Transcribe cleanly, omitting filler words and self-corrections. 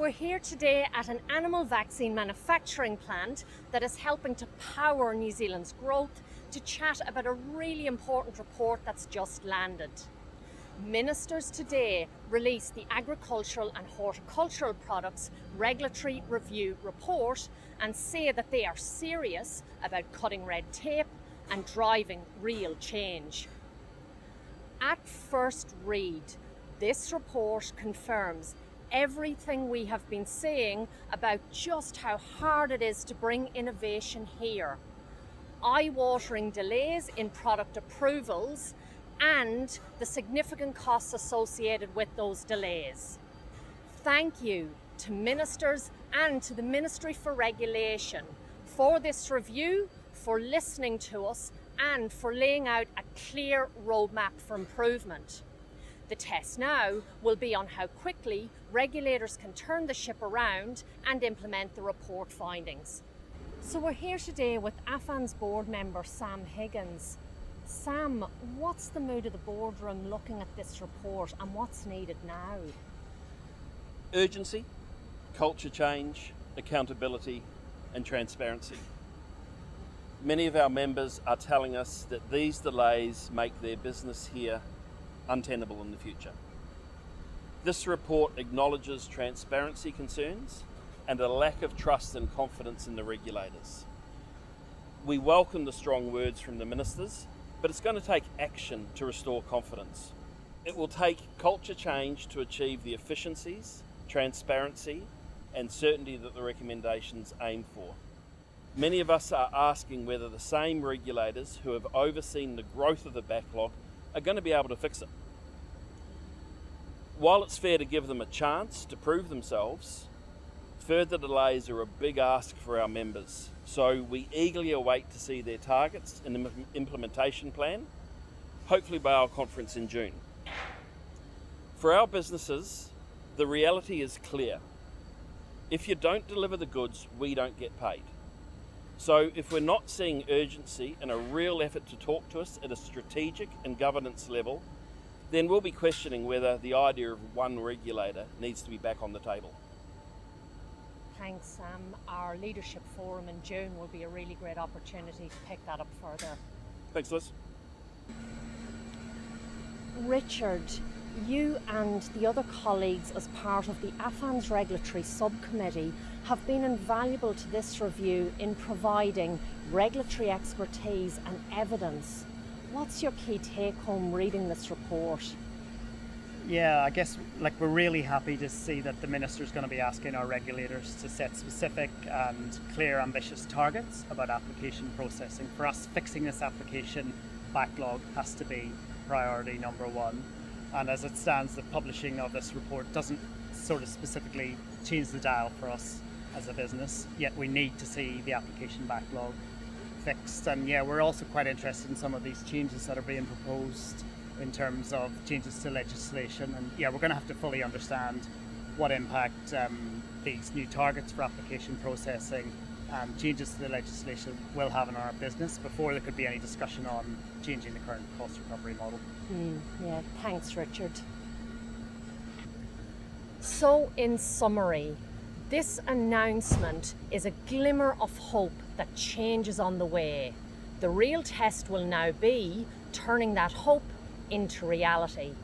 We're here today at an animal vaccine manufacturing plant that is helping to power New Zealand's growth to chat about a really important report that's just landed. Ministers today released the Agricultural and Horticultural Products Regulatory Review Report and say that they are serious about cutting red tape and driving real change. At first read, this report confirms everything we have been saying about just how hard it is to bring innovation here. Eye-watering delays in product approvals and the significant costs associated with those delays. Thank you to ministers and to the Ministry for Regulation for this review, for listening to us and for laying out a clear roadmap for improvement. The test now will be on how quickly regulators can turn the ship around and implement the report findings. So we're here today with AFAN's board member Sam Higgins. Sam, what's the mood of the boardroom looking at this report and what's needed now? Urgency, culture change, accountability and transparency. Many of our members are telling us that these delays make their business here untenable in the future. This report acknowledges transparency concerns and a lack of trust and confidence in the regulators. We welcome the strong words from the ministers, but it's going to take action to restore confidence. It will take culture change to achieve the efficiencies, transparency and certainty that the recommendations aim for. Many of us are asking whether the same regulators who have overseen the growth of the backlog are going to be able to fix it. While it's fair to give them a chance to prove themselves, further delays are a big ask for our members. So we eagerly await to see their targets in the implementation plan, hopefully by our conference in June. For our businesses, the reality is clear. If you don't deliver the goods, we don't get paid. So if we're not seeing urgency and a real effort to talk to us at a strategic and governance level, then we'll be questioning whether the idea of one regulator needs to be back on the table. Thanks, Sam. Our leadership forum in June will be a really great opportunity to pick that up further. Thanks, Liz. Richard, you and the other colleagues as part of the AFAN's regulatory subcommittee have been invaluable to this review in providing regulatory expertise and evidence. What's your key take home reading this report? Yeah, I guess we're really happy to see that the Minister's going to be asking our regulators to set specific and clear ambitious targets about application processing. For us, fixing this application backlog has to be priority number one. And as it stands, the publishing of this report doesn't sort of specifically change the dial for us as a business, yet we need to see the application backlog fixed. And yeah, we're also quite interested in some of these changes that are being proposed in terms of changes to legislation. And yeah, we're going to have to fully understand what impact these new targets for application processing and changes to the legislation will have on our business before there could be any discussion on changing the current cost recovery model. Yeah, thanks, Richard. So in summary, this announcement is a glimmer of hope that change is on the way. The real test will now be turning that hope into reality.